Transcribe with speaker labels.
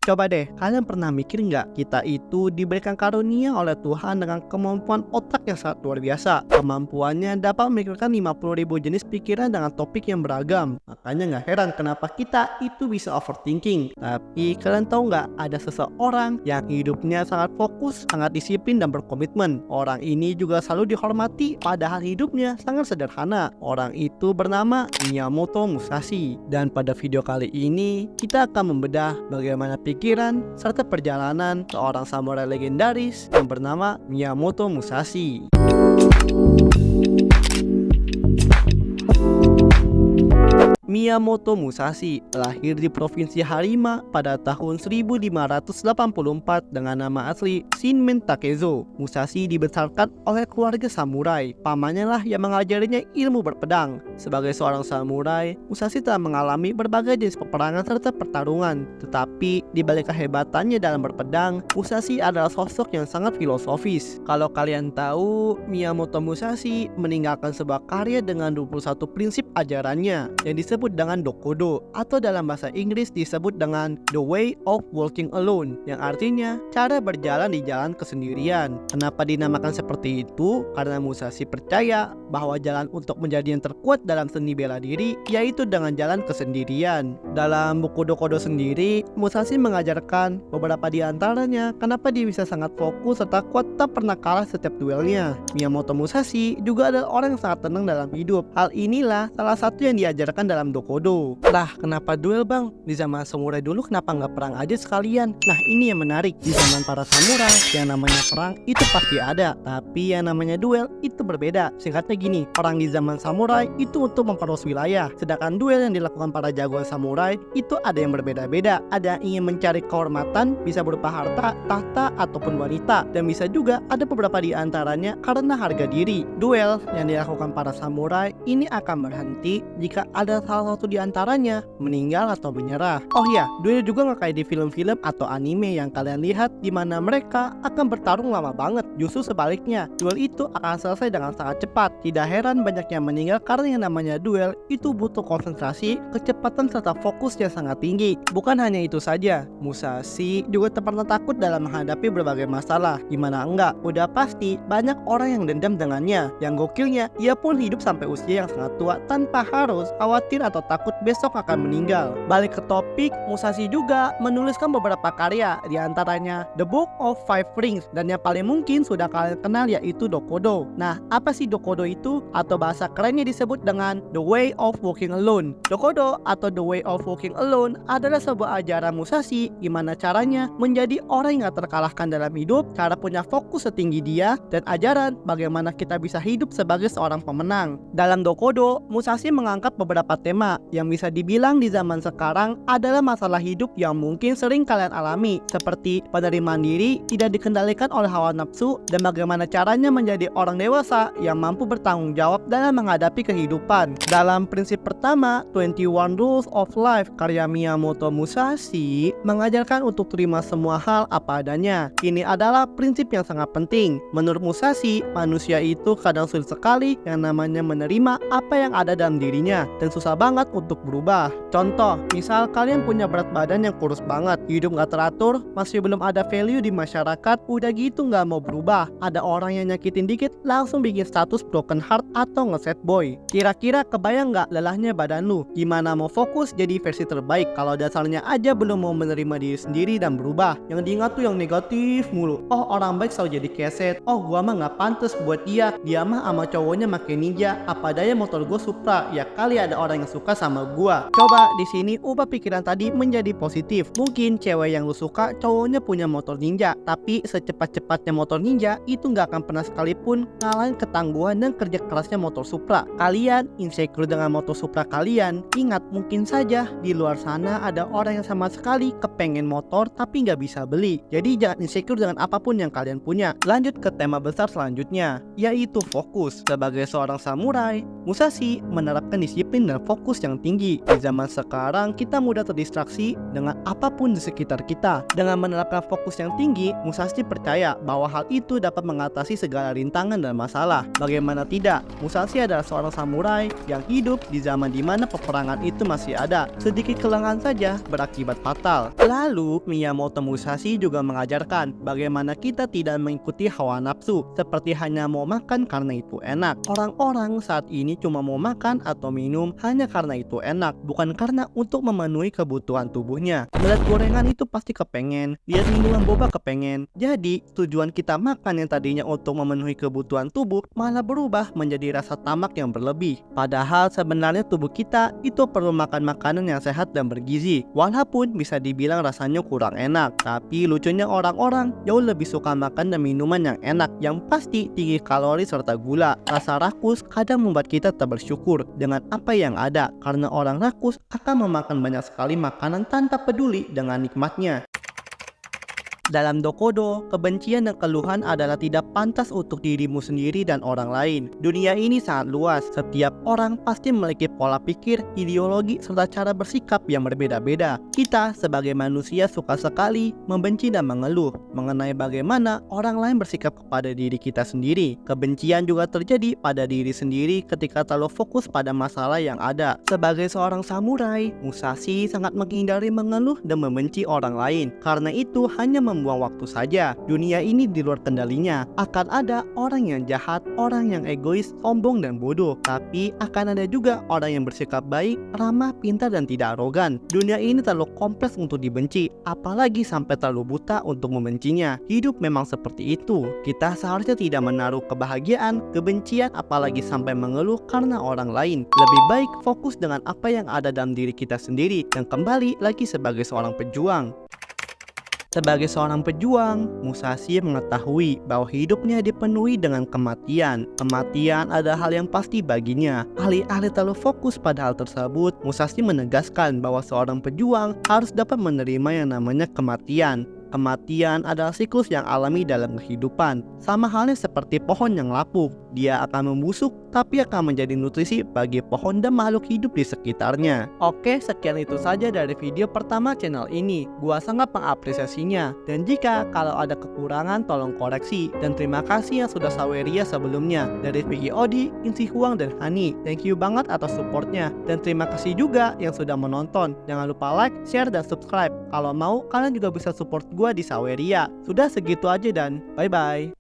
Speaker 1: Coba deh, kalian pernah mikir nggak, kita itu diberikan karunia oleh Tuhan dengan kemampuan otak yang sangat luar biasa. Kemampuannya dapat memikirkan 50.000 jenis pikiran dengan topik yang beragam. Makanya nggak heran kenapa kita itu bisa overthinking. Tapi kalian tahu nggak, ada seseorang yang hidupnya sangat fokus, sangat disiplin dan berkomitmen. Orang ini juga selalu dihormati, padahal hidupnya sangat sederhana. Orang itu bernama Miyamoto Musashi. Dan pada video kali ini, kita akan membedah bagaimana pikiran serta perjalanan seorang samurai legendaris yang bernama Miyamoto Musashi. Miyamoto Musashi lahir di Provinsi Harima pada tahun 1584 dengan nama asli Shinmen Takezo. Musashi dibesarkan oleh keluarga samurai. Pamannya lah yang mengajarinya ilmu berpedang. Sebagai seorang samurai, Musashi telah mengalami berbagai jenis peperangan serta pertarungan. Tetapi di balik kehebatannya dalam berpedang, Musashi adalah sosok yang sangat filosofis. Kalau kalian tahu, Miyamoto Musashi meninggalkan sebuah karya dengan 21 prinsip ajarannya yang disebut dengan Dokodo, atau dalam bahasa Inggris disebut dengan The Way of Walking Alone, yang artinya cara berjalan di jalan kesendirian. Kenapa dinamakan seperti itu? Karena Musashi percaya bahwa jalan untuk menjadi yang terkuat dalam seni bela diri yaitu dengan jalan kesendirian. Dalam buku Dokodo sendiri, Musashi mengajarkan beberapa di antaranya kenapa dia bisa sangat fokus serta kuat tak pernah kalah setiap duelnya. Miyamoto Musashi juga adalah orang yang sangat tenang dalam hidup. Hal inilah salah satu yang diajarkan dalam Dokodo. Lah, kenapa duel bang? Di zaman samurai dulu kenapa nggak perang aja sekalian? Nah, ini yang menarik. Di zaman para samurai, yang namanya perang itu pasti ada, tapi yang namanya duel itu berbeda. Singkatnya gini, perang di zaman samurai itu untuk memperluas wilayah, sedangkan duel yang dilakukan para jagoan samurai itu ada yang berbeda-beda. Ada yang ingin mencari kehormatan, bisa berupa harta, tahta, ataupun wanita, dan bisa juga ada beberapa di antaranya karena harga diri. Duel yang dilakukan para samurai ini akan berhenti jika ada salah satu di antaranya meninggal atau menyerah. Oh ya, duel juga nggak kayak di film-film atau anime yang kalian lihat di mana mereka akan bertarung lama banget. Justru sebaliknya, duel itu akan selesai dengan sangat cepat. Tidak heran banyaknya meninggal karena yang namanya duel itu butuh konsentrasi, kecepatan serta fokus yang sangat tinggi. Bukan hanya itu saja, Musashi juga tak pernah takut dalam menghadapi berbagai masalah. Gimana enggak? Udah pasti banyak orang yang dendam dengannya. Yang gokilnya, ia pun hidup sampai usia yang sangat tua tanpa harus khawatir atau takut besok akan meninggal. Balik ke topik, Musashi juga menuliskan beberapa karya, di antaranya The Book of Five Rings, dan yang paling mungkin sudah kalian kenal yaitu Dokodo. Nah, apa sih Dokodo itu? Atau bahasa kerennya disebut dengan The Way of Walking Alone. Dokodo atau The Way of Walking Alone adalah sebuah ajaran Musashi gimana caranya menjadi orang yang gak terkalahkan dalam hidup, cara punya fokus setinggi dia, dan ajaran bagaimana kita bisa hidup sebagai seorang pemenang. Dalam Dokodo, Musashi mengangkat beberapa tema yang bisa dibilang di zaman sekarang adalah masalah hidup yang mungkin sering kalian alami, seperti penerimaan diri, tidak dikendalikan oleh hawa nafsu, dan bagaimana caranya menjadi orang dewasa yang mampu bertanggung jawab dalam menghadapi kehidupan. Dalam prinsip pertama, 21 Rules of Life karya Miyamoto Musashi mengajarkan untuk terima semua hal apa adanya. Ini adalah prinsip yang sangat penting. Menurut Musashi, manusia itu kadang sulit sekali yang namanya menerima apa yang ada dalam dirinya dan susah banget untuk berubah. Contoh, misal kalian punya berat badan yang kurus banget, hidup gak teratur, masih belum ada value di masyarakat, udah gitu gak mau berubah. Ada orang yang nyakitin dikit langsung bikin status broken heart atau nge-sad boy. Kira-kira kebayang gak lelahnya badan lu? Gimana mau fokus jadi versi terbaik kalau dasarnya aja belum mau menerima diri sendiri dan berubah? Yang diingat tuh yang negatif mulu. Oh, orang baik selalu jadi keset. Oh, gua mah gak pantas buat dia. Dia mah sama cowoknya make ninja. Apa daya motor gue Supra. Ya kali ada orang yang suka sama gua. Coba di sini ubah pikiran tadi menjadi positif. Mungkin cewek yang lu suka cowoknya punya motor ninja, tapi secepat-cepatnya motor ninja itu nggak akan pernah sekalipun ngalahin ketangguhan dan kerja kerasnya motor Supra. Kalian insecure dengan motor Supra kalian, ingat mungkin saja di luar sana ada orang yang sama sekali kepengen motor tapi nggak bisa beli. Jadi jangan insecure dengan apapun yang kalian punya. Lanjut ke tema besar selanjutnya, yaitu fokus. Sebagai seorang samurai, Musashi menerapkan disiplin dan fokus yang tinggi. Di zaman sekarang, kita mudah terdistraksi dengan apapun di sekitar kita. Dengan menerapkan fokus yang tinggi, Musashi percaya bahwa hal itu dapat mengatasi segala rintangan dan masalah. Bagaimana tidak, Musashi adalah seorang samurai yang hidup di zaman di mana peperangan itu masih ada. Sedikit kelengahan saja berakibat fatal. Lalu, Miyamoto Musashi juga mengajarkan bagaimana kita tidak mengikuti hawa nafsu, seperti hanya mau makan karena itu enak. Orang-orang saat ini cuma mau makan atau minum hanya karena itu enak, bukan karena untuk memenuhi kebutuhan tubuhnya. Melihat gorengan itu pasti kepengen, lihat minuman boba kepengen. Jadi, tujuan kita makan yang tadinya untuk memenuhi kebutuhan tubuh malah berubah menjadi rasa tamak yang berlebih. Padahal sebenarnya tubuh kita itu perlu makan makanan yang sehat dan bergizi. Walaupun bisa dibilang rasanya kurang enak, tapi lucunya orang-orang jauh lebih suka makan dan minuman yang enak, yang pasti tinggi kalori serta gula. Rasa rakus kadang membuat kita tak bersyukur dengan apa yang ada, karena orang rakus akan memakan banyak sekali makanan tanpa peduli dengan nikmatnya. Dalam Dokodo, kebencian dan keluhan adalah tidak pantas untuk dirimu sendiri dan orang lain. Dunia ini sangat luas, setiap orang pasti memiliki pola pikir, ideologi, serta cara bersikap yang berbeda-beda. Kita sebagai manusia suka sekali membenci dan mengeluh mengenai bagaimana orang lain bersikap kepada diri kita sendiri. Kebencian juga terjadi pada diri sendiri ketika terlalu fokus pada masalah yang ada. Sebagai seorang samurai, Musashi sangat menghindari mengeluh dan membenci orang lain. Karena itu hanya membuang waktu saja. Dunia ini di luar kendalinya. Akan ada orang yang jahat, orang yang egois, sombong dan bodoh. Tapi akan ada juga orang yang bersikap baik, ramah, pintar dan tidak arogan. Dunia ini terlalu kompleks untuk dibenci, apalagi sampai terlalu buta untuk membencinya. Hidup memang seperti itu. Kita seharusnya tidak menaruh kebahagiaan, kebencian, apalagi sampai mengeluh karena orang lain. Lebih baik fokus dengan apa yang ada dalam diri kita sendiri dan kembali lagi sebagai seorang pejuang. Sebagai seorang pejuang, Musashi mengetahui bahwa hidupnya dipenuhi dengan kematian. Kematian adalah hal yang pasti baginya. Alih-alih terlalu fokus pada hal tersebut, Musashi menegaskan bahwa seorang pejuang harus dapat menerima yang namanya kematian. Kematian adalah siklus yang alami dalam kehidupan. Sama halnya seperti pohon yang lapuk. Dia akan membusuk, tapi akan menjadi nutrisi bagi pohon dan makhluk hidup di sekitarnya. Oke, sekian itu saja dari video pertama channel ini. Gua sangat mengapresiasinya. Dan jika kalau ada kekurangan, tolong koreksi. Dan terima kasih yang sudah saweria sebelumnya. Dari Vicky Odi, Insi Huang, dan Hani. Thank you banget atas supportnya. Dan terima kasih juga yang sudah menonton. Jangan lupa like, share, dan subscribe. Kalau mau, kalian juga bisa support gua di Saweria. Sudah segitu aja dan bye-bye.